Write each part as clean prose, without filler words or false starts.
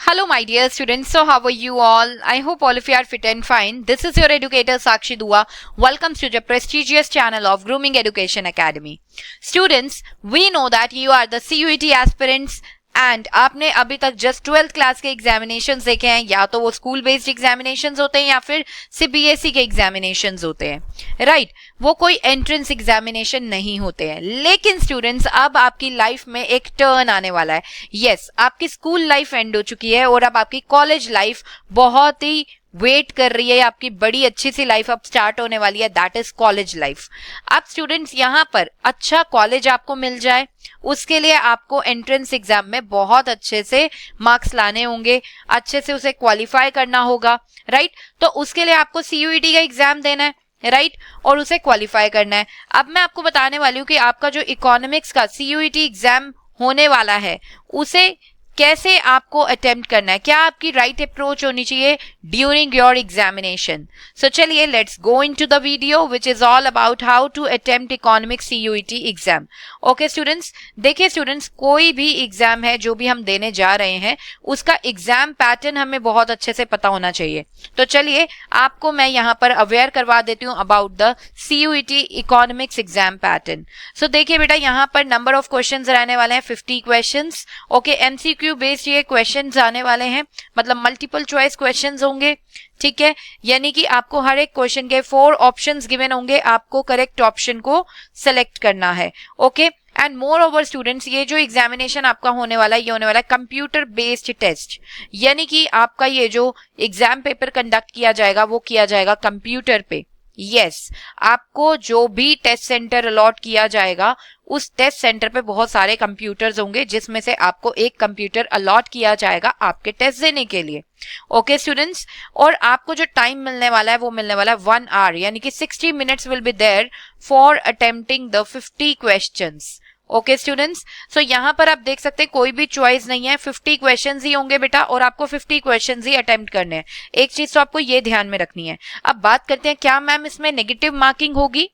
Hello, my dear students. So, how are you all? I hope all of you are fit and fine. This is your educator Sakshi Dua. Welcome to the prestigious channel of Grooming Education Academy. Students, we know that you are the CUET aspirants and आपने अभी तक just 12th class के examinations देखे हैं, या तो वो school based examinations होते हैं या फिर सीबीएसई के एग्जामिनेशंस होते हैं, राइट? वो कोई एंट्रेंस एग्जामिनेशन नहीं होते हैं. लेकिन स्टूडेंट्स, अब आपकी लाइफ में एक टर्न आने वाला है. यस, आपकी स्कूल लाइफ एंड हो चुकी है और अब आपकी कॉलेज लाइफ बहुत ही वेट कर रही है. आपकी बड़ी अच्छी सी लाइफ अब स्टार्ट होने वाली है, दैट इज कॉलेज लाइफ. अब स्टूडेंट्स, यहाँ पर अच्छा कॉलेज आपको मिल जाए, उसके लिए आपको एंट्रेंस एग्जाम में बहुत अच्छे से मार्क्स लाने होंगे, अच्छे से उसे क्वालिफाई करना होगा, राइट? तो उसके लिए आपको सीयूईटी का एग्जाम देना है, राइट? और उसे क्वालिफाई करना है. अब मैं आपको बताने वाली हूँ कि आपका जो इकोनॉमिक्स का सीयूईटी एग्जाम होने वाला है उसे कैसे आपको अटेम्प्ट करना है, क्या आपकी राइट अप्रोच होनी चाहिए ड्यूरिंग योर एग्जामिनेशन. सो चलिए, let's go into the video which is all about how to attempt economics CUET exam. Okay students, देखिए स्टूडेंट्स, कोई भी एग्जाम है जो भी हम देने जा रहे हैं उसका एग्जाम पैटर्न हमें बहुत अच्छे से पता होना चाहिए. तो चलिए, आपको मैं यहाँ पर अवेयर करवा देती हूँ about the CUET economics exam pattern. So देखिए बेटा, यहाँ पर नंबर ऑफ क्वेश्चंस रहने वाले हैं 50 क्वेश्चंस. ओके, एमसीक्यू बेस्ड ये क्वेश्चंस आने वाले हैं, मतलब मल्टीपल चॉइस क्वेश्चंस होंगे, ठीक है? यानी कि आपको हर एक क्वेश्चन के 4 ऑप्शंस गिवन होंगे, आपको करेक्ट ऑप्शन को सिलेक्ट करना है. Okay, and more over students, ये जो एग्जामिनेशन आपका होने वाला है ये होने वाला है कंप्यूटर बेस्ड टेस्ट. यानी कि आपका ये जो एग्जाम पेपर कंडक्ट किया जाएगा वो किया जाएगा कंप्यूटर पे. यस, आपको जो भी टेस्ट सेंटर अलॉट किया जाएगा उस टेस्ट सेंटर पे बहुत सारे कंप्यूटर्स होंगे, जिसमें से आपको एक कंप्यूटर अलॉट किया जाएगा आपके टेस्ट देने के लिए. ओके स्टूडेंट्स, और आपको जो टाइम मिलने वाला है वो मिलने वाला है 1 आवर, यानी कि 60 minutes will be there for attempting the 50 questions. Okay students, so यहाँ पर आप देख सकते हैं कोई भी चॉइस नहीं है, 50 क्वेश्चंस ही होंगे बेटा, और आपको 50 क्वेश्चंस ही अटेम्प्ट करने हैं. एक चीज तो आपको ये ध्यान में रखनी है. अब बात करते हैं, क्या मैम इसमें नेगेटिव मार्किंग होगी?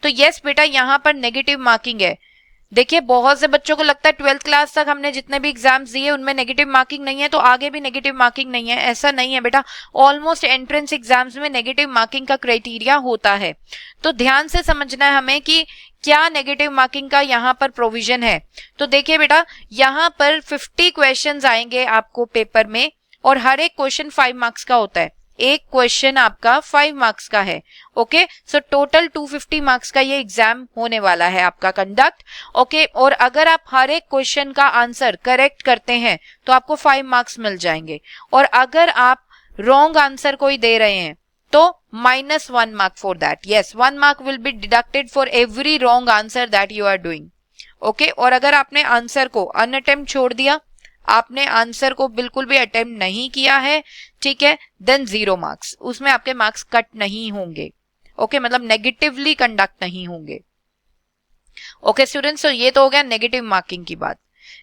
तो यस बेटा, यहाँ पर नेगेटिव मार्किंग है. देखिए, बहुत से बच्चों को लगता है 12th क्लास तक हमने जितने भी एग्जाम्स दिए उनमें नेगेटिव मार्किंग नहीं है तो आगे भी नेगेटिव मार्किंग नहीं है. ऐसा नहीं है बेटा, ऑलमोस्ट एंट्रेंस एग्जाम्स में नेगेटिव मार्किंग का क्राइटेरिया होता है. तो ध्यान से समझना है हमें कि क्या नेगेटिव मार्किंग का यहाँ पर प्रोविजन है. तो देखिए बेटा, यहाँ पर 50 क्वेश्चंस आएंगे आपको पेपर में और हर एक क्वेश्चन 5 मार्क्स का होता है. एक क्वेश्चन आपका 5 मार्क्स का है. ओके, सो टोटल 250 मार्क्स का ये एग्जाम होने वाला है आपका कंडक्ट. ओके, और अगर आप हर एक क्वेश्चन का आंसर करेक्ट करते हैं तो आपको 5 मार्क्स मिल जाएंगे, और अगर आप रॉन्ग आंसर कोई दे रहे हैं तो -1 mark for that. Yes, 1 mark will be deducted for every wrong answer that you are doing. Okay, और अगर आपने आंसर को अनअटेम्प्ट छोड़ दिया, आपने आंसर को बिल्कुल भी अटेम्प्ट नहीं किया है, ठीक है, देन 0 मार्क्स, उसमें आपके मार्क्स कट नहीं होंगे. ओके, मतलब नेगेटिवली कंडक्ट नहीं होंगे. ओके स्टूडेंट्स, तो ये तो हो गया नेगेटिव मार्किंग की बात.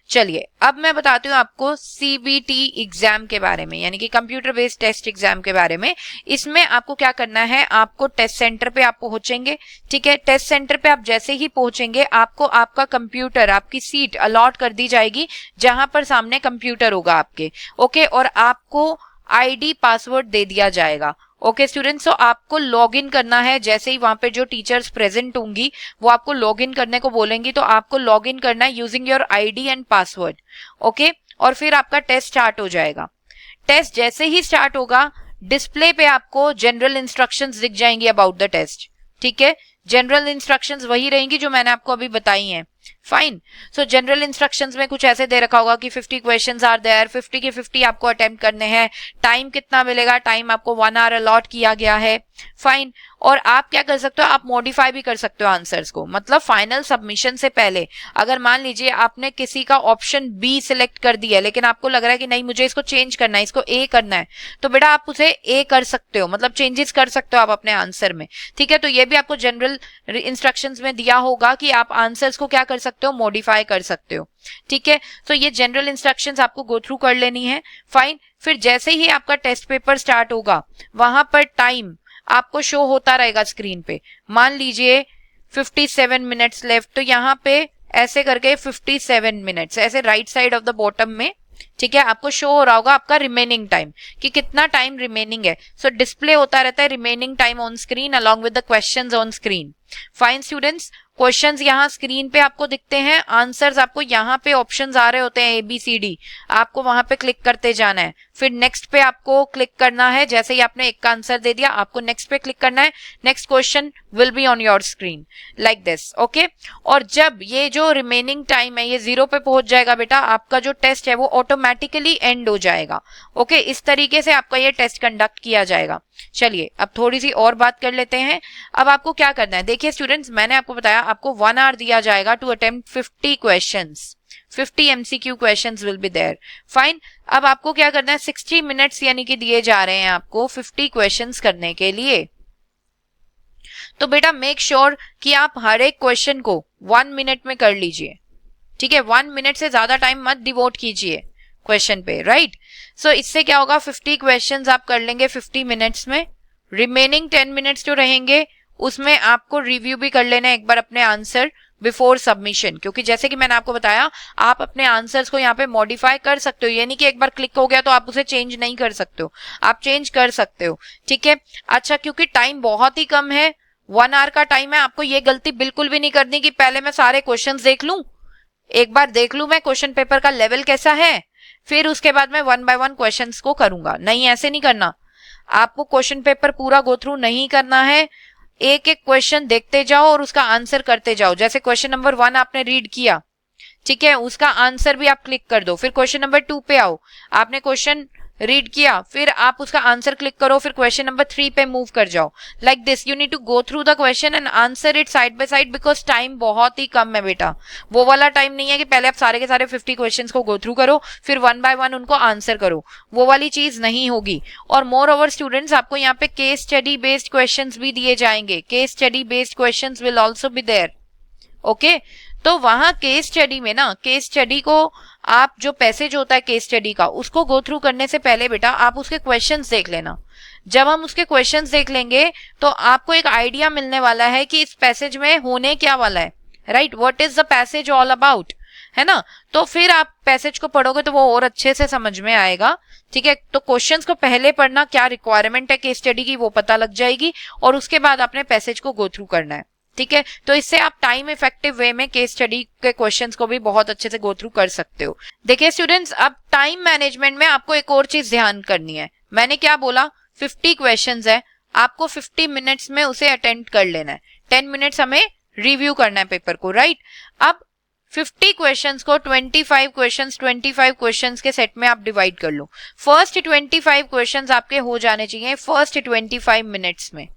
चलिए, अब मैं बताती हूँ आपको सीबीटी एग्जाम के बारे में, यानी कि कंप्यूटर बेस्ड टेस्ट एग्जाम के बारे में. इसमें आपको क्या करना है, आपको टेस्ट सेंटर पे आप पहुंचेंगे, ठीक है? टेस्ट सेंटर पे आप जैसे ही पहुंचेंगे आपको आपका कंप्यूटर, आपकी सीट अलॉट कर दी जाएगी जहां पर सामने कंप्यूटर होगा आपके. ओके, और आपको आईडी पासवर्ड दे दिया जाएगा. ओके स्टूडेंट्स, तो आपको लॉग इन करना है. जैसे ही वहां पे जो टीचर्स प्रेजेंट होंगी वो आपको लॉग इन करने को बोलेंगी, तो आपको लॉग इन करना है using your ID and password. Okay, और फिर आपका टेस्ट स्टार्ट हो जाएगा. टेस्ट जैसे ही स्टार्ट होगा, डिस्प्ले पे आपको जनरल इंस्ट्रक्शंस दिख जाएंगी अबाउट द टेस्ट. ठीक है, जनरल इंस्ट्रक्शंस वही रहेंगी जो मैंने आपको अभी बताई हैं. फाइन. सो जनरल इंस्ट्रक्शंस में कुछ ऐसे दे रखा होगा कि 50 क्वेश्चंस आर देयर, 50 के 50 आपको अटेम्प्ट करने हैं. टाइम कितना मिलेगा? टाइम आपको 1 आवर अलॉट किया गया है. फाइन. और आप क्या कर सकते हो, आप मॉडिफाई भी कर सकते हो आंसर्स को. मतलब फाइनल सबमिशन से पहले अगर मान लीजिए आपने किसी का ऑप्शन बी सिलेक्ट कर दिया है लेकिन आपको लग रहा है कि नहीं मुझे इसको चेंज करना है, इसको ए करना है, तो बेटा आप उसे ए कर सकते हो, मतलब चेंजेस कर सकते हो आप अपने आंसर में. ठीक है, तो ये भी आपको जनरल इंस्ट्रक्शंस में दिया होगा कि आप आंसर्स को क्या कर सकते हो, मॉडिफाई कर सकते हो. ठीक है, तो ये जनरल इंस्ट्रक्शंस आपको गो थ्रू कर लेनी है. फाइन. फिर जैसे ही आपका टेस्ट पेपर स्टार्ट होगा वहां पर टाइम आपको शो होता रहेगा स्क्रीन पे. मान लीजिए 57 मिनट्स लेफ्ट, तो यहाँ पे ऐसे करके 57 मिनट्स ऐसे right side of the bottom में ठीक है, आपको शो हो रहा होगा आपका रिमेनिंग टाइम कि कितना टाइम रिमेनिंग है. सो डिस्प्ले होता रहता है remaining time on screen along with the questions on screen. Fine students, questions यहाँ स्क्रीन पे आपको दिखते हैं, आंसर्स आपको यहाँ पे ऑप्शंस आ रहे होते हैं ABCD, आपको वहां पे क्लिक करते जाना है. फिर नेक्स्ट पे आपको क्लिक करना है. जैसे ही आपने एक का आंसर दे दिया आपको नेक्स्ट पे क्लिक करना है. Next question will be on your screen like this. Okay, और जब ये जो रिमेनिंग टाइम है ये 0 पे पहुंच जाएगा बेटा, आपका जो टेस्ट है वो ऑटोमेटिकली एंड हो जाएगा. ओके, इस तरीके से आपका ये टेस्ट कंडक्ट किया जाएगा. चलिए अब थोड़ी सी और बात कर लेते हैं. अब आपको क्या करना है, देखिए स्टूडेंट्स, मैंने आपको बताया आपको 1 आवर दिया जाएगा to attempt 50 questions. 50 MCQ questions will be there. Fine, अब आपको क्या करना है, 60 मिनट्स यानी कि दिए जा रहे हैं आपको 50 क्वेश्चंस करने के लिए. तो बेटा मेक श्योर कि आप हर एक क्वेश्चन को 1 मिनट में कर लीजिए. ठीक है, 1 मिनट से ज्यादा टाइम मत डिवोट कीजिए क्वेश्चन पे, राइट. सो इससे क्या होगा, 50 क्वेश्चंस आप कर लेंगे 50 मिनट्स में. रिमेनिंग 10 मिनट्स जो रहेंगे उसमें आपको रिव्यू भी कर लेना है एक बार अपने आंसर बिफोर सबमिशन, क्योंकि जैसे कि मैंने आपको बताया आप अपने आंसर्स को यहाँ पे मॉडिफाई कर सकते हो. यानी कि एक बार क्लिक हो गया तो आप उसे चेंज नहीं कर सकते हो, आप चेंज कर सकते हो. ठीक है, अच्छा, क्योंकि टाइम बहुत ही कम है, 1 आवर का टाइम है, आपको ये गलती बिल्कुल भी नहीं करनी कि पहले मैं सारे क्वेश्चंस देख लूं, एक बार देख लूं मैं क्वेश्चन पेपर का लेवल कैसा है, फिर उसके बाद मैं 1 बाय 1 क्वेश्चंस को करूंगा. नहीं, ऐसे नहीं करना. आपको क्वेश्चन पेपर पूरा गो थ्रू नहीं करना है, एक एक क्वेश्चन देखते जाओ और उसका आंसर करते जाओ. जैसे क्वेश्चन नंबर 1 आपने रीड किया, ठीक है, उसका आंसर भी आप क्लिक कर दो. फिर क्वेश्चन नंबर 2 पे आओ, आपने क्वेश्चन रीड किया, फिर आप उसका आंसर क्लिक करो, फिर क्वेश्चन नंबर 3 पे मूव कर जाओ. Like this you need to go through the question and answer it side by side, because time बहुत ही कम है बेटा. वो वाला टाइम नहीं है कि पहले आप सारे के सारे 50 क्वेश्चंस को गो थ्रू करो फिर 1 बाय 1 उनको आंसर करो, वो वाली चीज नहीं होगी. और मोर ओवर स्टूडेंट्स, आपको यहाँ पे केस स्टडी बेस्ड क्वेश्चंस भी दिए जाएंगे. Case study based questions will also be there. Okay, तो वहां केस स्टडी में ना, केस स्टडी को आप जो पैसेज होता है केस स्टडी का उसको गो थ्रू करने से पहले बेटा आप उसके क्वेश्चंस देख लेना. जब हम उसके क्वेश्चंस देख लेंगे तो आपको एक आइडिया मिलने वाला है कि इस पैसेज में होने क्या वाला है, right, what is the passage all about, है ना. तो फिर आप पैसेज को पढ़ोगे तो वो और अच्छे से समझ में आएगा. ठीक है, तो क्वेश्चंस को पहले पढ़ना, क्या रिक्वायरमेंट है केस स्टडी की वो पता लग जाएगी, और उसके बाद आपने पैसेज को गो थ्रू करना है. ठीक है, तो इससे आप टाइम इफेक्टिव वे में केस स्टडी के क्वेश्चंस को भी बहुत अच्छे से गो थ्रू कर सकते हो. देखिए स्टूडेंट्स, अब टाइम मैनेजमेंट में आपको एक और चीज ध्यान करनी है. मैंने क्या बोला, 50 क्वेश्चंस है, आपको 50 मिनट्स में उसे अटेम्प्ट कर लेना है. 10 मिनट्स हमें रिव्यू करना है पेपर को, राइट. अब 50 क्वेश्चंस को 25 क्वेश्चंस के सेट में आप डिवाइड कर लो. फर्स्ट 25 क्वेश्चंस आपके हो जाने चाहिए फर्स्ट 25 मिनट्स में.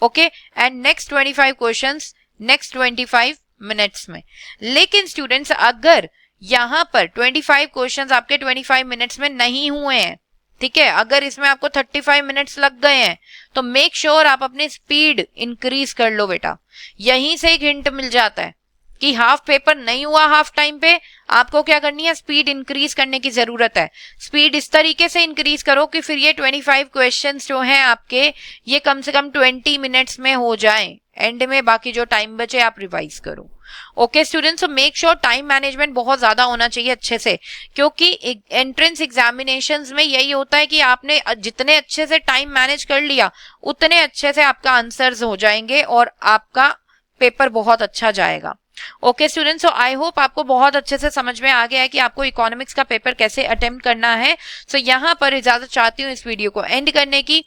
Okay, and next 25 questions next 25 minutes में. लेकिन स्टूडेंट्स, अगर यहां पर 25 क्वेश्चंस आपके 25 मिनट्स में नहीं हुए हैं, ठीक है, अगर इसमें आपको 35 मिनट्स लग गए हैं, तो मेक श्योर आप अपनी स्पीड इंक्रीज कर लो बेटा. यहीं से एक हिंट मिल जाता है कि हाफ पेपर नहीं हुआ हाफ टाइम पे, आपको क्या करनी है, स्पीड इंक्रीज करने की जरूरत है. स्पीड इस तरीके से इंक्रीज करो कि फिर ये 25 क्वेश्चंस जो हैं आपके, ये कम से कम 20 मिनट्स में हो जाएं. एंड में बाकी जो टाइम बचे आप रिवाइज करो. Okay students, so make sure time management बहुत ज्यादा होना चाहिए अच्छे से, क्योंकि एंट्रेंस एग्जामिनेशंस में यही होता है कि आपने जितने अच्छे से टाइम मैनेज कर लिया उतने अच्छे से आपका आंसर्स हो जाएंगे और आपका पेपर बहुत अच्छा जाएगा. Okay students, so I hope आपको बहुत अच्छे से समझ में आ गया है कि आपको इकोनॉमिक्स का पेपर कैसे अटेम्प्ट करना है. सो यहाँ पर इजाजत चाहती हूँ इस वीडियो को एंड करने की,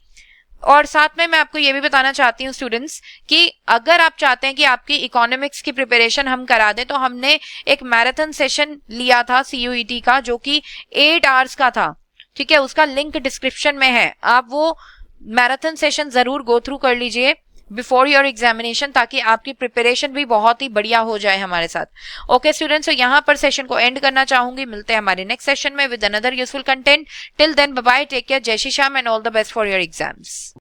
और साथ में मैं आपको ये भी बताना चाहती हूँ स्टूडेंट्स कि अगर आप चाहते हैं कि आपकी इकोनॉमिक्स की प्रिपरेशन हम करा दें, तो हमने एक मैराथन सेशन लिया था CUET का जो कि 8 आवर्स का था. ठीक है, उसका लिंक डिस्क्रिप्शन में है, आप वो मैराथन सेशन जरूर गो थ्रू कर लीजिए बिफोर योर एग्जामिनेशन, ताकि आपकी प्रिपरेशन भी बहुत ही बढ़िया हो जाए हमारे साथ. ओके स्टूडेंट्स, तो यहाँ पर सेशन को एंड करना चाहूंगी. मिलते हैं हमारे नेक्स्ट सेशन में with another useful content. Till then bye bye, take care, जय Shri Shyam and all the best for your exams.